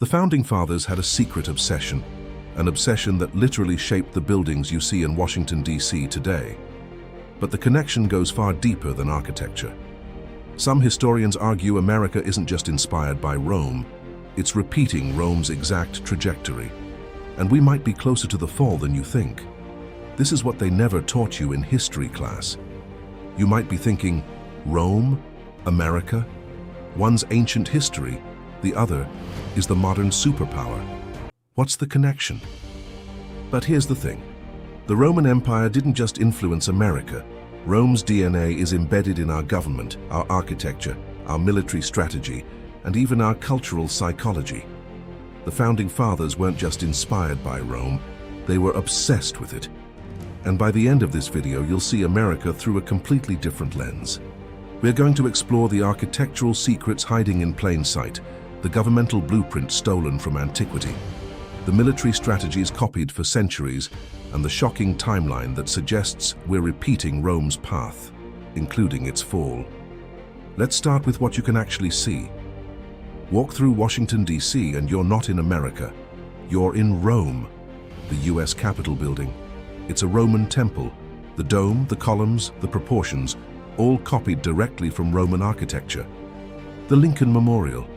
The Founding Fathers had a secret obsession, an obsession that literally shaped the buildings you see in Washington, D.C. today. But the connection goes far deeper than architecture. Some historians argue America isn't just inspired by Rome, it's repeating Rome's exact trajectory. And we might be closer to the fall than you think. This is what they never taught you in history class. You might be thinking, Rome? America? One's ancient history, the other is the modern superpower. What's the connection? But here's the thing. The Roman Empire didn't just influence America. Rome's DNA is embedded in our government, our architecture, our military strategy, and even our cultural psychology. The Founding Fathers weren't just inspired by Rome, they were obsessed with it. And by the end of this video, you'll see America through a completely different lens. We're going to explore the architectural secrets hiding in plain sight, the governmental blueprint stolen from antiquity, the military strategies copied for centuries, and the shocking timeline that suggests we're repeating Rome's path, including its fall. Let's start with what you can actually see. Walk through Washington, D.C. and you're not in America. You're in Rome, the U.S. Capitol building. It's a Roman temple. The dome, the columns, the proportions, all copied directly from Roman architecture. The Lincoln Memorial.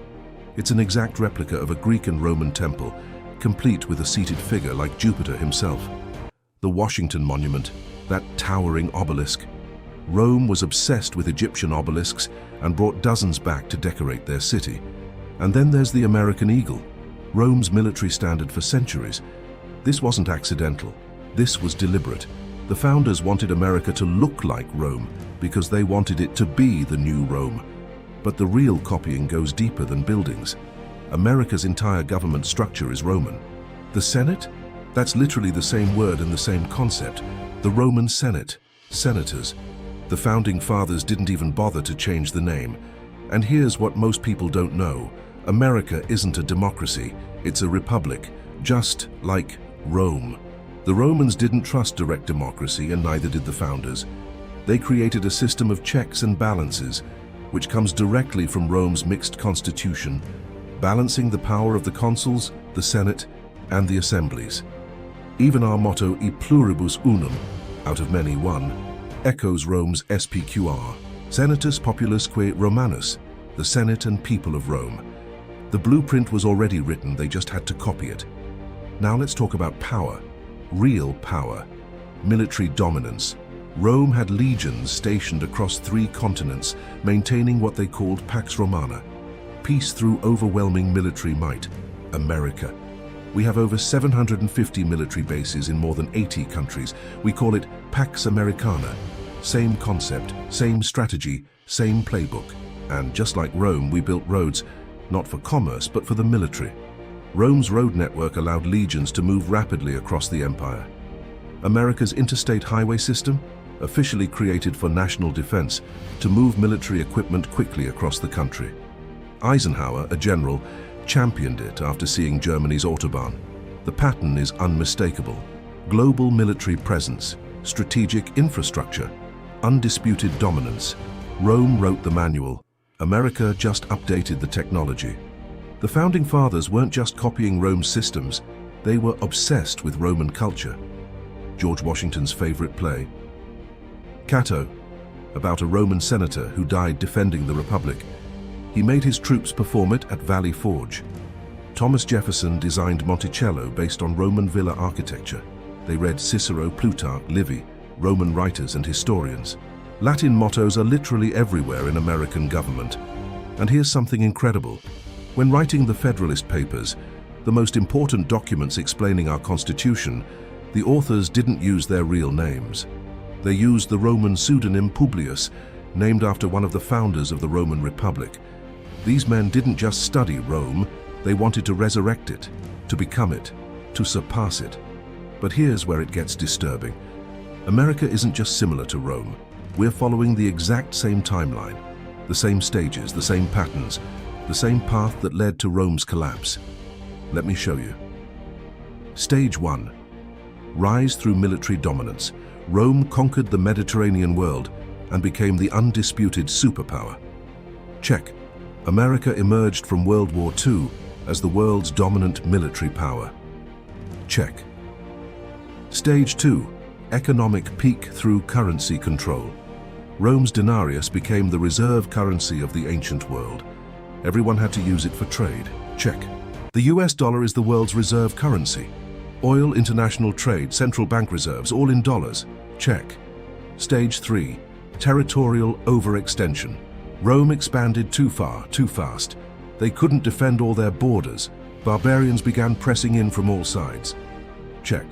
It's an exact replica of a Greek and Roman temple, complete with a seated figure like Jupiter himself. The Washington Monument, that towering obelisk. Rome was obsessed with Egyptian obelisks and brought dozens back to decorate their city. And then there's the American Eagle, Rome's military standard for centuries. This wasn't accidental. This was deliberate. The founders wanted America to look like Rome because they wanted it to be the new Rome. But the real copying goes deeper than buildings. America's entire government structure is Roman. The Senate? That's literally the same word and the same concept. The Roman Senate, senators. The Founding Fathers didn't even bother to change the name. And here's what most people don't know. America isn't a democracy, it's a republic, just like Rome. The Romans didn't trust direct democracy, and neither did the founders. They created a system of checks and balances, which comes directly from Rome's mixed constitution, balancing the power of the consuls, the Senate, and the assemblies. Even our motto, E pluribus unum, out of many one, echoes Rome's SPQR, Senatus Populusque Romanus, the Senate and people of Rome. The blueprint was already written, they just had to copy it. Now let's talk about power, real power, military dominance. Rome had legions stationed across 3 continents, maintaining what they called Pax Romana, peace through overwhelming military might. America. We have over 750 military bases in more than 80 countries. We call it Pax Americana. Same concept, same strategy, same playbook. And just like Rome, we built roads, not for commerce, but for the military. Rome's road network allowed legions to move rapidly across the empire. America's interstate highway system, officially created for national defense, to move military equipment quickly across the country. Eisenhower, a general, championed it after seeing Germany's Autobahn. The pattern is unmistakable. Global military presence, strategic infrastructure, undisputed dominance. Rome wrote the manual. America just updated the technology. The Founding Fathers weren't just copying Rome's systems, they were obsessed with Roman culture. George Washington's favorite play, Cato, about a Roman senator who died defending the Republic. He made his troops perform it at Valley Forge. Thomas Jefferson designed Monticello based on Roman villa architecture. They read Cicero, Plutarch, Livy, Roman writers and historians. Latin mottos are literally everywhere in American government. And here's something incredible. When writing the Federalist Papers, the most important documents explaining our Constitution, the authors didn't use their real names. They used the Roman pseudonym Publius, named after one of the founders of the Roman Republic. These men didn't just study Rome, they wanted to resurrect it, to become it, to surpass it. But here's where it gets disturbing. America isn't just similar to Rome. We're following the exact same timeline, the same stages, the same patterns, the same path that led to Rome's collapse. Let me show you. Stage 1. Rise through military dominance. Rome conquered the Mediterranean world and became the undisputed superpower. Check. America emerged from World War II as the world's dominant military power. Check. Stage 2. Economic peak through currency control. Rome's denarius became the reserve currency of the ancient world. Everyone had to use it for trade. Check. The US dollar is the world's reserve currency. Oil, international trade, central bank reserves, all in dollars. Check. Stage 3. Territorial overextension. Rome expanded too far, too fast. They couldn't defend all their borders. Barbarians began pressing in from all sides. Check.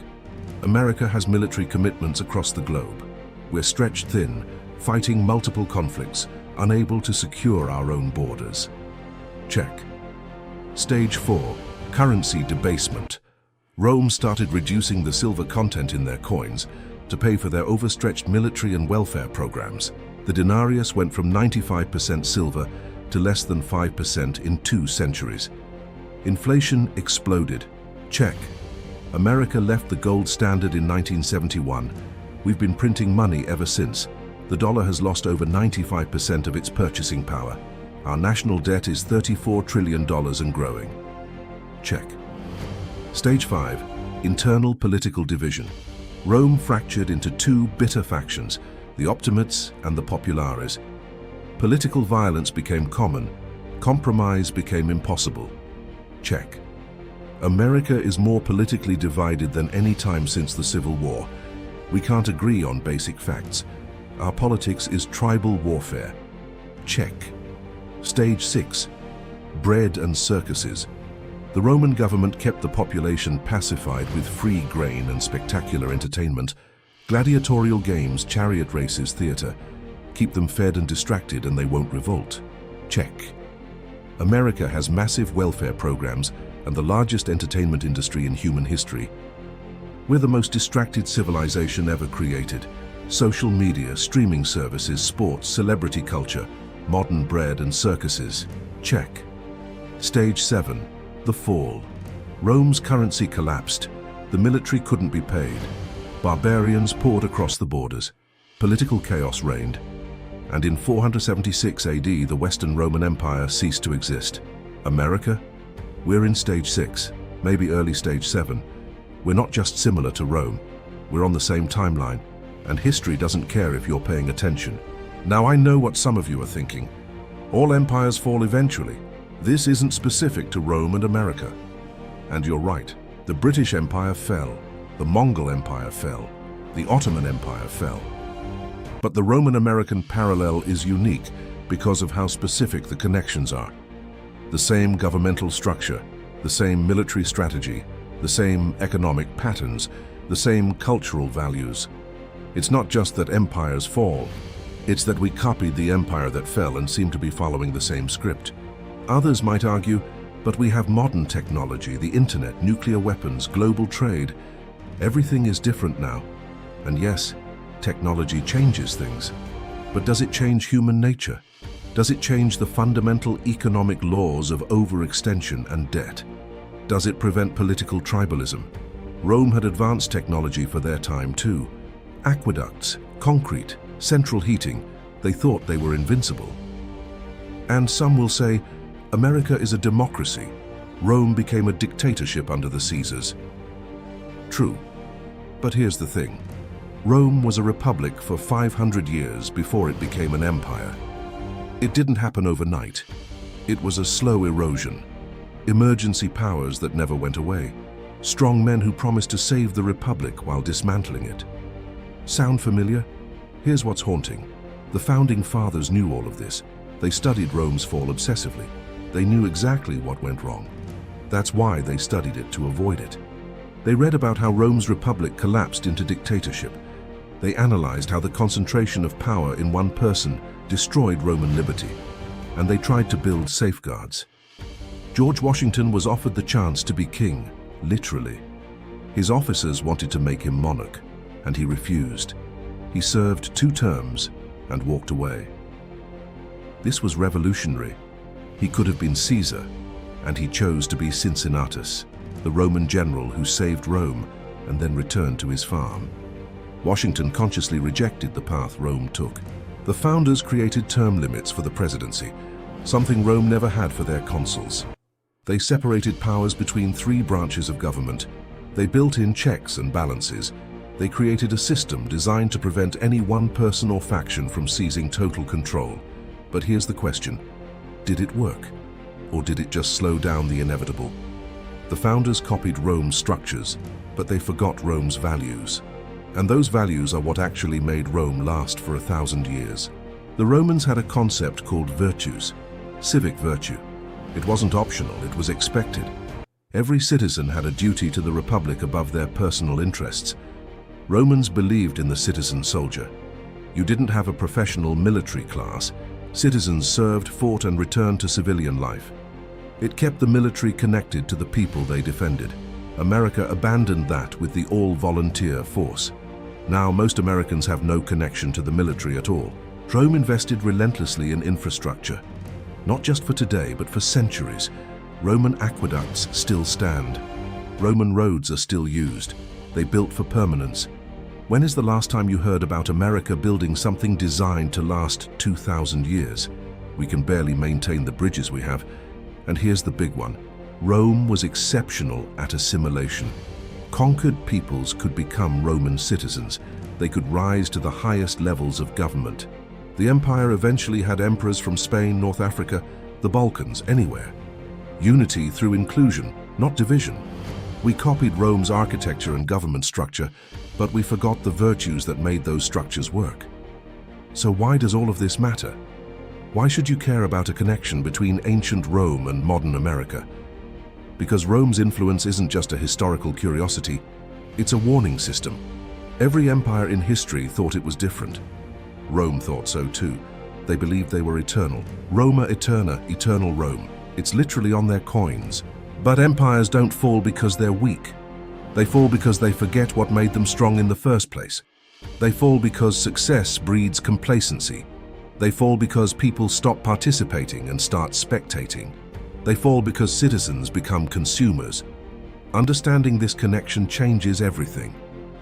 America has military commitments across the globe. We're stretched thin, fighting multiple conflicts, unable to secure our own borders. Check. Stage 4. Currency debasement. Rome started reducing the silver content in their coins to pay for their overstretched military and welfare programs. The denarius went from 95% silver to less than 5% in 2 centuries. Inflation exploded. Check. America left the gold standard in 1971. We've been printing money ever since. The dollar has lost over 95% of its purchasing power. Our national debt is $34 trillion and growing. Check. Stage 5. Internal political division. Rome fractured into 2 bitter factions, the Optimates and the Populares. Political violence became common. Compromise became impossible. Check. America is more politically divided than any time since the Civil War. We can't agree on basic facts. Our politics is tribal warfare. Check. Stage 6. Bread and circuses. The Roman government kept the population pacified with free grain and spectacular entertainment. Gladiatorial games, chariot races, theater. Keep them fed and distracted and they won't revolt. Check. America has massive welfare programs and the largest entertainment industry in human history. We're the most distracted civilization ever created. Social media, streaming services, sports, celebrity culture, modern bread and circuses. Check. Stage 7. The fall. Rome's currency collapsed. The military couldn't be paid. Barbarians poured across the borders. Political chaos reigned. And in 476 AD, the Western Roman Empire ceased to exist. America? We're in stage 6, maybe early stage 7. We're not just similar to Rome. We're on the same timeline. And history doesn't care if you're paying attention. Now I know what some of you are thinking. All empires fall eventually. This isn't specific to Rome and America. And you're right. The British Empire fell. The Mongol Empire fell. The Ottoman Empire fell. But the Roman-American parallel is unique because of how specific the connections are. The same governmental structure, the same military strategy, the same economic patterns, the same cultural values. It's not just that empires fall, it's that we copied the empire that fell and seem to be following the same script. Others might argue, but we have modern technology, the internet, nuclear weapons, global trade. Everything is different now. And yes, technology changes things. But does it change human nature? Does it change the fundamental economic laws of overextension and debt? Does it prevent political tribalism? Rome had advanced technology for their time too. Aqueducts, concrete, central heating, they thought they were invincible. And some will say, America is a democracy. Rome became a dictatorship under the Caesars. True. But here's the thing. Rome was a republic for 500 years before it became an empire. It didn't happen overnight. It was a slow erosion. Emergency powers that never went away. Strong men who promised to save the republic while dismantling it. Sound familiar? Here's what's haunting. The founding fathers knew all of this. They studied Rome's fall obsessively. They knew exactly what went wrong. That's why they studied it, to avoid it. They read about how Rome's republic collapsed into dictatorship. They analyzed how the concentration of power in one person destroyed Roman liberty. And they tried to build safeguards. George Washington was offered the chance to be king, literally. His officers wanted to make him monarch, and he refused. He served 2 terms and walked away. This was revolutionary. He could have been Caesar, and he chose to be Cincinnatus, the Roman general who saved Rome and then returned to his farm. Washington consciously rejected the path Rome took. The founders created term limits for the presidency, something Rome never had for their consuls. They separated powers between three branches of government. They built in checks and balances. They created a system designed to prevent any one person or faction from seizing total control. But here's the question: did it work? Or did it just slow down the inevitable? The founders copied Rome's structures, but they forgot Rome's values. And those values are what actually made Rome last for 1,000 years. The Romans had a concept called virtues, civic virtue. It wasn't optional, it was expected. Every citizen had a duty to the republic above their personal interests. Romans believed in the citizen soldier. You didn't have a professional military class. Citizens served, fought, and returned to civilian life. It kept the military connected to the people they defended. America abandoned that with the all-volunteer force. Now most Americans have no connection to the military at all. Rome invested relentlessly in infrastructure. Not just for today, but for centuries. Roman aqueducts still stand. Roman roads are still used. They built for permanence. When is the last time you heard about America building something designed to last 2,000 years? We can barely maintain the bridges we have. And here's the big one. Rome was exceptional at assimilation. Conquered peoples could become Roman citizens. They could rise to the highest levels of government. The empire eventually had emperors from Spain, North Africa, the Balkans, anywhere. Unity through inclusion, not division. We copied Rome's architecture and government structure, but we forgot the virtues that made those structures work. So why does all of this matter? Why should you care about a connection between ancient Rome and modern America? Because Rome's influence isn't just a historical curiosity, it's a warning system. Every empire in history thought it was different. Rome thought so too. They believed they were eternal. Roma Eterna, eternal Rome. It's literally on their coins. But empires don't fall because they're weak. They fall because they forget what made them strong in the first place. They fall because success breeds complacency. They fall because people stop participating and start spectating. They fall because citizens become consumers. Understanding this connection changes everything.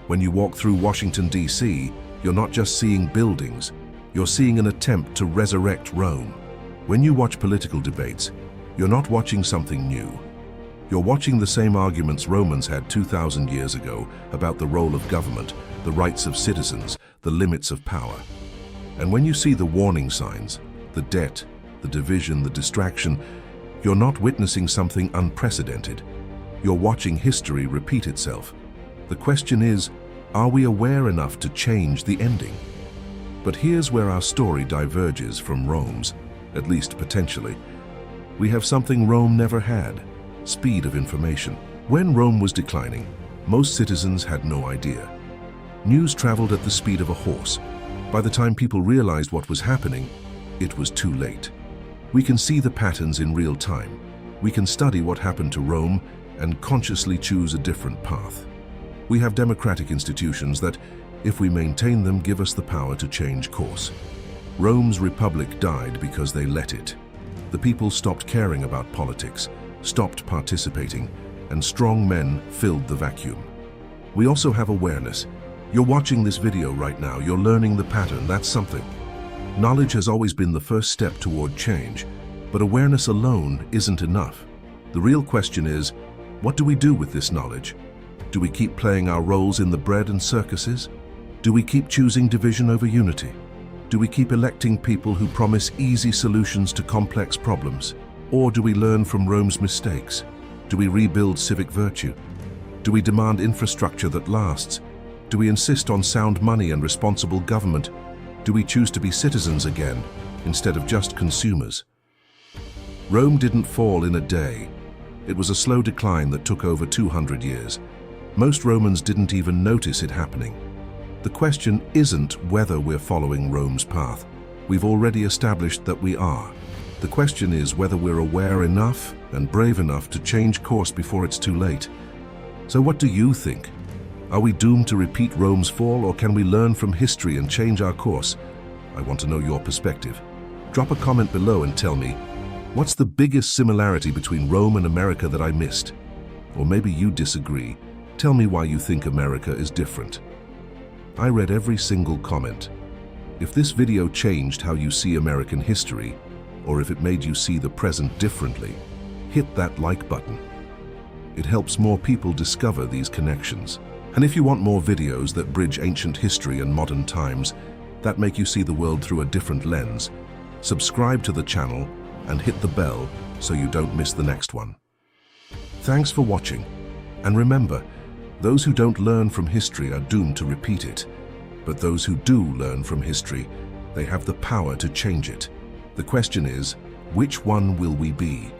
When you walk through Washington, D.C., you're not just seeing buildings, you're seeing an attempt to resurrect Rome. When you watch political debates, you're not watching something new. You're watching the same arguments Romans had 2,000 years ago about the role of government, the rights of citizens, the limits of power. And when you see the warning signs, the debt, the division, the distraction, you're not witnessing something unprecedented. You're watching history repeat itself. The question is, are we aware enough to change the ending? But here's where our story diverges from Rome's, at least potentially. We have something Rome never had: speed of information. When Rome was declining, most citizens had no idea. News traveled at the speed of a horse. By the time people realized what was happening, it was too late. We can see the patterns in real time. We can study what happened to Rome and consciously choose a different path. We have democratic institutions that, if we maintain them, give us the power to change course. Rome's republic died because they let it. The people stopped caring about politics, stopped participating, and strong men filled the vacuum. We also have awareness. You're watching this video right now, you're learning the pattern, that's something. Knowledge has always been the first step toward change, but awareness alone isn't enough. The real question is, what do we do with this knowledge? Do we keep playing our roles in the bread and circuses? Do we keep choosing division over unity? Do we keep electing people who promise easy solutions to complex problems? Or do we learn from Rome's mistakes? Do we rebuild civic virtue? Do we demand infrastructure that lasts? Do we insist on sound money and responsible government? Do we choose to be citizens again, instead of just consumers? Rome didn't fall in a day. It was a slow decline that took over 200 years. Most Romans didn't even notice it happening. The question isn't whether we're following Rome's path. We've already established that we are. The question is whether we're aware enough and brave enough to change course before it's too late. So what do you think? Are we doomed to repeat Rome's fall, or can we learn from history and change our course? I want to know your perspective. Drop a comment below and tell me, what's the biggest similarity between Rome and America that I missed? Or maybe you disagree. Tell me why you think America is different. I read every single comment. If this video changed how you see American history, or if it made you see the present differently, hit that like button. It helps more people discover these connections. And if you want more videos that bridge ancient history and modern times, that make you see the world through a different lens, subscribe to the channel and hit the bell so you don't miss the next one. Thanks for watching. And remember, those who don't learn from history are doomed to repeat it. But those who do learn from history, they have the power to change it. The question is, which one will we be?